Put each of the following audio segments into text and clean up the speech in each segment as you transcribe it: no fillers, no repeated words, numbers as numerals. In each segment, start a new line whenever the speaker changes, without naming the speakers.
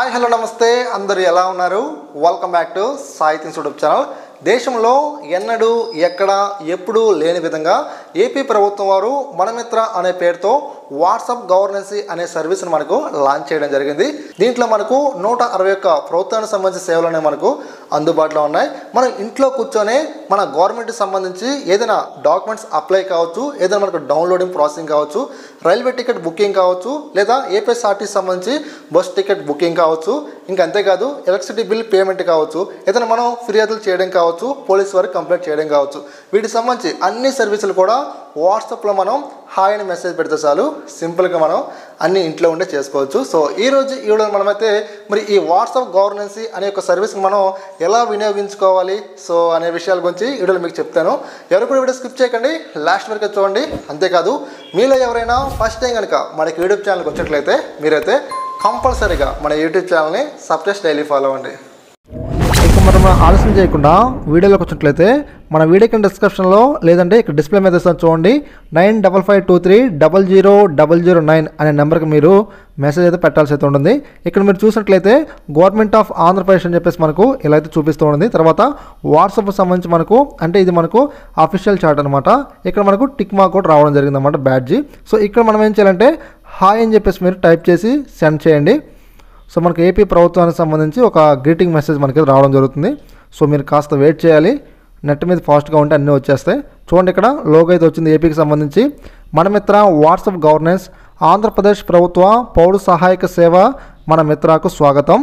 Hi hello నమస్తే అందరూ ఎలా ఉన్నారు? Welcome back to Sai things YouTube channel. దేశంలో ఎన్నడూ ఎక్కడ ఎప్పుడూ లేని విధంగా ఏపీ ప్రభుత్వం వారు మనమిత్ర అనే పేరుతో వాట్సాప్ గవర్నెన్స్ అనే సర్వీస్ని మనకు లాంచ్ చేయడం జరిగింది. దీంట్లో మనకు 161 ప్రభుత్వానికి సంబంధించిన సేవలు అనేవి మనకు అందుబాటులో ఉన్నాయి. మనం ఇంట్లో కూర్చొని మన గవర్నమెంట్కి సంబంధించి ఏదైనా డాక్యుమెంట్స్ అప్లై కావచ్చు, ఏదైనా మనకు డౌన్లోడింగ్ ప్రాసెసింగ్ కావచ్చు, రైల్వే టికెట్ బుకింగ్ కావచ్చు, లేదా ఏపీఎస్ఆర్టీసీ సంబంధించి బస్ టికెట్ బుకింగ్ కావచ్చు, ఇంకా అంతేకాదు ఎలక్ట్రిసిటీ బిల్ పేమెంట్ కావచ్చు, ఏదైనా మనం ఫిర్యాదులు చేయడం కావచ్చు, పోలీస్ వారికి కంప్లైంట్ చేయడం కావచ్చు, వీటికి సంబంధించి అన్ని సర్వీసులు కూడా వాట్సాప్లో మనం హాయ్ అని మెసేజ్ పెడితే చాలు సింపుల్గా మనం అన్ని ఇంట్లో ఉండే చేసుకోవచ్చు. సో ఈరోజు ఈ వీడియోలో మనమైతే మరి ఈ వాట్సాప్ గవర్నెన్స్ అనే ఒక సర్వీస్ని మనం ఎలా వినియోగించుకోవాలి సో అనే విషయాల గురించి ఈ వీడియోలో మీకు చెప్తాను. ఎవరు కూడా వీడియో స్కిప్ చేయకండి, లాస్ట్ వరకు చూడండి. అంతేకాదు మీలో ఎవరైనా ఫస్ట్ టైం కనుక మనకి యూట్యూబ్ ఛానల్కి వచ్చినట్లయితే మీరైతే కంపల్సరీగా మన యూట్యూబ్ ఛానల్ని సబ్స్క్రైబ్ డైలీ ఫాలో అవ్వండి. ఇక మనం ఆలస్యం చేయకుండా వీడియోలోకి వచ్చినట్లయితే మన వీడియో కింద డిస్క్రిప్షన్లో లేదంటే ఇక్కడ డిస్ప్లే మీద చూడండి 9552300009 అనే నెంబర్కి మీరు మెసేజ్ అయితే పెట్టాల్సి అయితే ఉంటుంది. ఇక్కడ మీరు చూసినట్లయితే గవర్నమెంట్ ఆఫ్ ఆంధ్రప్రదేశ్ అని చెప్పేసి మనకు ఇలా అయితే చూపిస్తూ ఉంటుంది. తర్వాత వాట్సాప్ సంబంధించి మనకు అంటే ఇది మనకు అఫీషియల్ చార్ట్ అనమాట. ఇక్కడ మనకు టిక్ మార్క్ కూడా రావడం జరిగింది అనమాట, బ్యాడ్జీ. సో ఇక్కడ మనం ఏం చేయాలంటే హాయ్ అని చెప్పేసి మీరు టైప్ చేసి సెండ్ చేయండి. సో మనకు ఏపీ ప్రభుత్వానికి సంబంధించి ఒక గ్రీటింగ్ మెసేజ్ మనకి రావడం జరుగుతుంది. సో మీరు కాస్త వెయిట్ చేయాలి, నెట్ మీద ఫాస్ట్గా ఉంటే అన్నీ వచ్చేస్తాయి. చూడండి ఇక్కడ లోగో అయితే వచ్చింది ఏపీకి సంబంధించి. మనమిత్ర వాట్సాప్ గవర్నెన్స్ ఆంధ్రప్రదేశ్ ప్రభుత్వ పౌర సహాయక సేవ మన మిత్రకు స్వాగతం.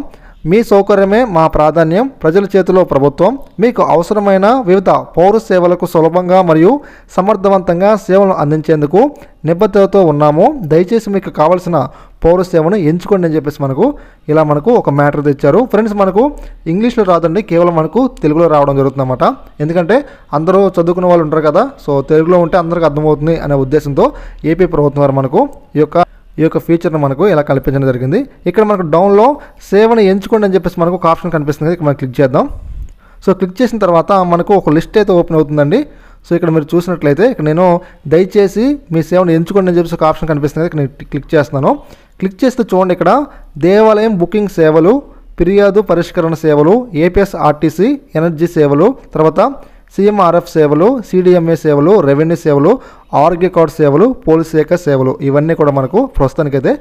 మీ సౌకర్యమే మా ప్రాధాన్యం, ప్రజల చేతిలో ప్రభుత్వం. మీకు అవసరమైన వివిధ పౌర సేవలకు సులభంగా మరియు సమర్థవంతంగా సేవలను అందించేందుకు నిబద్ధతతో ఉన్నాము. దయచేసి మీకు కావాల్సిన పౌర సేవను ఎంచుకోండి అని చెప్పేసి మనకు ఇలా మనకు ఒక మ్యాటర్ తెచ్చారు. ఫ్రెండ్స్ మనకు ఇంగ్లీష్లో రాదండి, కేవలం మనకు తెలుగులో రావడం జరుగుతుంది అన్నమాట. ఎందుకంటే అందరూ చదువుకున్న వాళ్ళు ఉంటారు కదా, సో తెలుగులో ఉంటే అందరికీ అర్థమవుతుంది అనే ఉద్దేశంతో ఏపీ ప్రభుత్వం వారు మనకు ఈ యొక్క ఫీచర్ని మనకు ఇలా కల్పించడం జరిగింది. ఇక్కడ మనకు డౌన్లో సేవను ఎంచుకోండి అని చెప్పేసి మనకు ఒక ఆప్షన్ కనిపిస్తుంది. ఇక్కడ మనం క్లిక్ చేద్దాం. సో క్లిక్ చేసిన తర్వాత మనకు ఒక లిస్ట్ అయితే ఓపెన్ అవుతుందండి. సో ఇక్కడ మీరు చూసినట్లయితే ఇక్కడ నేను దయచేసి మీ సేవను ఎంచుకోండి అని చెప్పేసి ఒక ఆప్షన్ కనిపిస్తుంది. ఇక్కడ నేను క్లిక్ చేస్తున్నాను. క్లిక్ చేస్తే చూడండి ఇక్కడ దేవాలయం బుకింగ్ సేవలు, ఫిర్యాదు పరిష్కరణ సేవలు, ఏపీఎస్ఆర్టీసీ ఎనర్జీ సేవలు, తర్వాత సిఎంఆర్ఎఫ్ సేవలు, సిడిఎంఏ సేవలు, రెవెన్యూ సేవలు, ఆరోగ్య కార్డు సేవలు, పోలీస్ శాఖ సేవలు ఇవన్నీ కూడా మనకు ప్రస్తుతానికైతే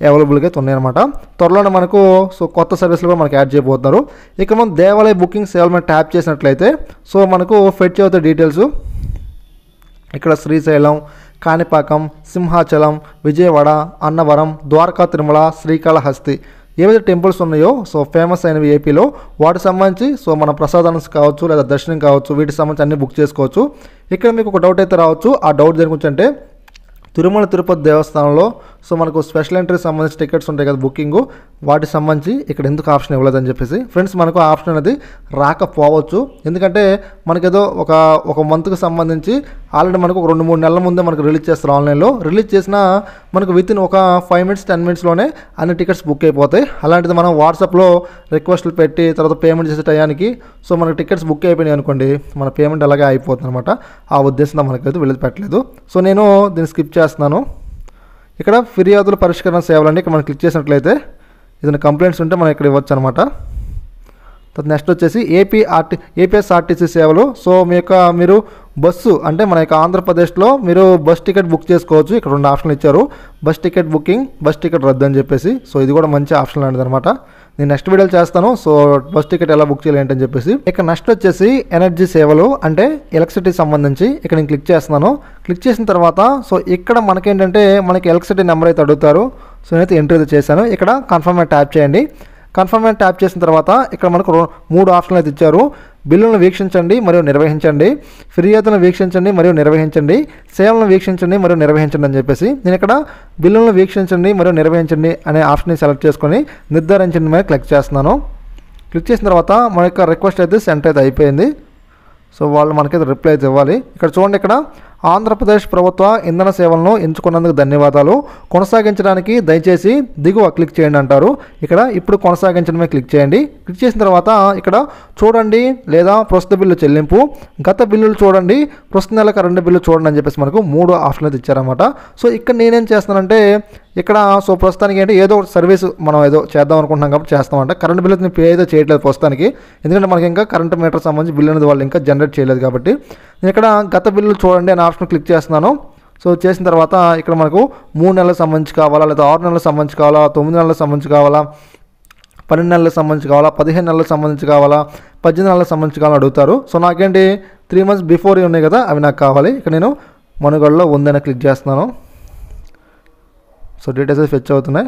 అవైలబుల్గా అయితే ఉన్నాయన్నమాట. త్వరలోనే మనకు సో కొత్త సర్వీసులు కూడా మనకు యాడ్ చేయబోతున్నారు. ఇక మనం దేవాలయ బుకింగ్ సేవల మీద ట్యాప్ చేసినట్లయితే సో మనకు ఫెచ్ అవుతాయి డీటెయిల్స్. ఇక్కడ శ్రీశైలం, కాణిపాకం, సింహాచలం, విజయవాడ, అన్నవరం, ద్వారకా, తిరుమల, శ్రీకాళహస్తి ఏవైతే టెంపుల్స్ ఉన్నాయో సో ఫేమస్ అయినవి ఏపీలో వాటికి సంబంధించి సో మన ప్రసాదానికి కావచ్చు లేదా దర్శనం కావచ్చు వీటికి సంబంధించి అన్నీ బుక్ చేసుకోవచ్చు. ఇక్కడ మీకు ఒక డౌట్ అయితే రావచ్చు. ఆ డౌట్ దేని గురించి అంటే తిరుమల తిరుపతి దేవస్థానంలో సో మనకు స్పెషల్ ఎంట్రీకి సంబంధించి టికెట్స్ ఉంటాయి కదా బుకింగ్, వాటికి సంబంధించి ఇక్కడ ఎందుకు ఆప్షన్ ఇవ్వలేదని చెప్పేసి. ఫ్రెండ్స్ మనకు ఆప్షన్ అనేది రాకపోవచ్చు. ఎందుకంటే మనకేదో ఒక మంత్కి సంబంధించి ఆల్రెడీ మనకు ఒక 2-3 నెలల ముందే మనకు రిలీజ్ చేస్తారు. ఆన్లైన్లో రిలీజ్ చేసిన మనకు వితిన్ ఒక 5 minutes 10 minutesలోనే అన్ని టికెట్స్ బుక్ అయిపోతాయి. అలాంటిది మనం వాట్సాప్లో రిక్వెస్ట్లు పెట్టి తర్వాత పేమెంట్ చేసే టయానికి సో మనకు టికెట్స్ బుక్ అయిపోయినాయి అనుకోండి, మన పేమెంట్ అలాగే అయిపోతుంది అనమాట. ఆ ఉద్దేశంతో మనకైతే వెళ్ళి పెట్టలేదు. సో నేను దీన్ని స్కిప్ చేస్తున్నాను. ఇక్కడ ఫిర్యాదుల పరిష్కరణ సేవలండి. ఇక్కడ మనం క్లిక్ చేసినట్లయితే ఏదైనా కంప్లైంట్స్ ఉంటే మనం ఇక్కడ ఇవ్వచ్చు అనమాట. నెక్స్ట్ వచ్చేసి ఏపీఎస్ఆర్టీసీ సేవలు. సో మీరు బస్సు అంటే మన యొక్క ఆంధ్రప్రదేశ్లో మీరు బస్ టికెట్ బుక్ చేసుకోవచ్చు. ఇక్కడ 2 ఆప్షన్లు ఇచ్చారు, bus ticket booking, bus ticket రద్దు అని చెప్పేసి. సో ఇది కూడా మంచి ఆప్షన్ లాంటిది అనమాట. నేను నెక్స్ట్ వీడియోలో చేస్తాను సో బస్ టికెట్ ఎలా బుక్ చేయాలి ఏంటని చెప్పేసి. ఇక నెక్స్ట్ వచ్చేసి ఎనర్జీ సేవలు అంటే ఎలక్ట్రిసిటీ సంబంధించి ఇక్కడ నేను క్లిక్ చేస్తున్నాను. క్లిక్ చేసిన తర్వాత సో ఇక్కడ మనకేంటంటే మనకి ఎలక్ట్రిసిటీ నెంబర్ అయితే అడుగుతారు. సో నేనైతే ఎంట్రీ అయితే చేశాను. ఇక్కడ కన్ఫర్మ్ మీద ట్యాప్ చేయండి. కన్ఫర్మ్ మీద ట్యాప్ చేసిన తర్వాత ఇక్కడ మనకు 3 ఆప్షన్లు అయితే ఇచ్చారు. బిల్లులను వీక్షించండి మరియు నిర్వహించండి, ఫిర్యాదులను వీక్షించండి మరియు నిర్వహించండి, సేవలను వీక్షించండి మరియు నిర్వహించండి అని చెప్పేసి నేను ఇక్కడ బిల్లులను వీక్షించండి మరియు నిర్వహించండి అనే ఆప్షన్ని సెలెక్ట్ చేసుకొని నిర్ధారించండి మీద క్లిక్ చేస్తున్నాను. క్లిక్ చేసిన తర్వాత మన యొక్క రిక్వెస్ట్ అయితే సెండ్ అయితే అయిపోయింది. సో వాళ్ళు మనకైతే రిప్లై అయితే ఇవ్వాలి. ఇక్కడ చూడండి ఇక్కడ ఆంధ్రప్రదేశ్ ప్రభుత్వ ఇంధన సేవలను ఎంచుకున్నందుకు ధన్యవాదాలు, కొనసాగించడానికి దయచేసి దిగువ క్లిక్ చేయండి అంటారు. ఇక్కడ ఇప్పుడు కొనసాగించడమే క్లిక్ చేయండి. క్లిక్ చేసిన తర్వాత ఇక్కడ చూడండి లేదా ప్రస్తుత బిల్లు చెల్లింపు, గత బిల్లులు చూడండి, ప్రస్తుత నెల కరెంటు బిల్లు చూడండి అని చెప్పేసి మనకు 3 ఆప్షన్లు ఇచ్చారన్నమాట. సో ఇక్కడ నేనేం చేస్తానంటే ఇక్కడ సో ప్రస్తుతానికి ఏంటి ఏదో ఒక సర్వీస్ మనం ఏదో చేద్దాం అనుకుంటున్నాం కాబట్టి చేస్తామంట. కరెంట్ బిల్ అయితే పే అయితే చేయట్లేదు ప్రస్తుతానికి, ఎందుకంటే మనకి ఇంకా కరెంట్ మీటర్ సంబంధించి బిల్ అనేది వాళ్ళు ఇంకా జనరేట్ చేయలేదు కాబట్టి. నేను ఇక్కడ గత బిల్లు చూడండి అనే ఆప్షన్ క్లిక్ చేస్తున్నాను. సో చేసిన తర్వాత ఇక్కడ మనకు 3 నెలలకు సంబంధించి కావాలా, లేదా 6 నెలలకు సంబంధించి కావాలా, 9 నెలలకు సంబంధించి కావాలా, 12 నెలలకు సంబంధించి కావాలా, 15 నెలలకు సంబంధించి కావాలా, 18 నెలలకు సంబంధించి కావాలని అడుగుతారు. సో నాకేంటి 3 మంత్స్ బిఫోర్ ఉన్నాయి కదా, అవి నాకు కావాలి. ఇక్కడ నేను మనుగడలో ఉందని క్లిక్ చేస్తున్నాను. సో డీటెయిల్స్ ఫెచ్ అవుతున్నాయి.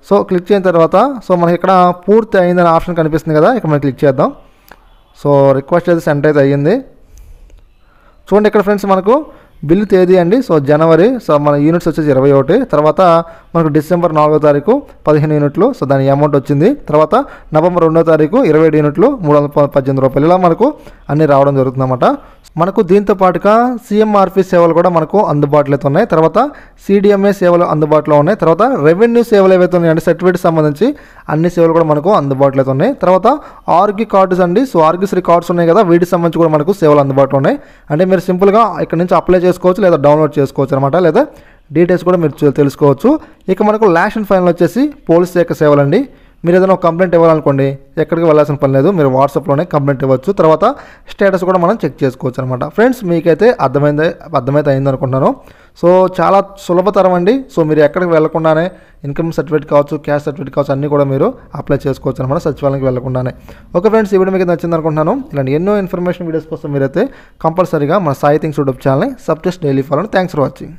సో క్లిక్ చేసిన తర్వాత సో మనకి ఇక్కడ పూర్తి అయిందని ఆప్షన్ కనిపిస్తుంది కదా, ఇక్కడ మనం క్లిక్ చేద్దాం. సో రిక్వెస్ట్ అయితే సెండ్ అయితే అయ్యింది. చూడండి ఇక్కడ ఫ్రెండ్స్ మనకు బిల్లు తేదీ అండి. సో జనవరి, సో మన యూనిట్స్ వచ్చేసి 21. తర్వాత మనకు డిసెంబర్ 4వ తారీఖు 15 యూనిట్లు, సో దాని అమౌంట్ వచ్చింది. తర్వాత నవంబర్ 2వ తారీఖు 27 యూనిట్లు 318 రూపాయలు, ఇలా మనకు అన్నీ రావడం జరుగుతుందన్నమాట. మనకు దీంతో పాటుగా సిఎంఆర్పి సేవలు కూడా మనకు అందుబాటులో అయితే ఉన్నాయి. తర్వాత సిడిఎంఏ సేవలు అందుబాటులో ఉన్నాయి. తర్వాత రెవెన్యూ సేవలు ఏవైతే ఉన్నాయంటే సర్టిఫికేట్ సంబంధించి అన్ని సేవలు కూడా మనకు అందుబాటులో అయితే ఉన్నాయి. తర్వాత ఆర్గ్యూ కార్డ్స్ అండి, సో ఆర్గ్యూశ్రీ కార్డ్స్ ఉన్నాయి కదా, వీటికి సంబంధించి కూడా మనకు సేవలు అందుబాటులో ఉన్నాయి. అంటే మీరు సింపుల్గా ఇక్కడ నుంచి అప్లై చేసుకోవచ్చు, లేదా డౌన్లోడ్ చేసుకోవచ్చు అనమాట, లేదా డీటెయిల్స్ కూడా మీరు తెలుసుకోవచ్చు. ఇక మనకు లాస్ట్ అండ్ ఫైనల్ వచ్చేసి పోలీస్ శాఖ సేవలండి. మీరు ఏదైనా ఒక కంప్లైంట్ ఇవ్వాలనుకోండి, ఎక్కడికి వెళ్ళాల్సిన పని లేదు, మీరు వాట్సాప్లోనే కంప్లైంట్ ఇవ్వచ్చు. తర్వాత స్టేటస్ కూడా మనం చెక్ చేసుకోవచ్చు అనమాట. ఫ్రెండ్స్ మీకైతే అర్థమైతే అయింది అనుకుంటున్నాను. సో చాలా సులభతరం అండి. సో మీరు ఎక్కడికి వెళ్ళకుండానే ఇన్కమ్ సర్టిఫికేట్ కావచ్చు, క్యాస్ట్ సర్టిఫికేట్ కావచ్చు, అన్నీ కూడా మీరు అప్లై చేసుకోవచ్చు అనమాట, సచివాలయానికి వెళ్ళకుండానే. ఓకే ఫ్రెండ్స్, ఈ వీడియో మీకు నచ్చింది అనుకుంటున్నాను. ఇలాంటి ఎన్నో ఇన్ఫర్మేషన్ వీడియోస్ కోసం మీరైతే కంపల్సరీగా మన సాయి థింగ్స్ యూట్యూబ్ ఛానల్ని సబ్జెస్ట్ daily follow. Thanks for watching.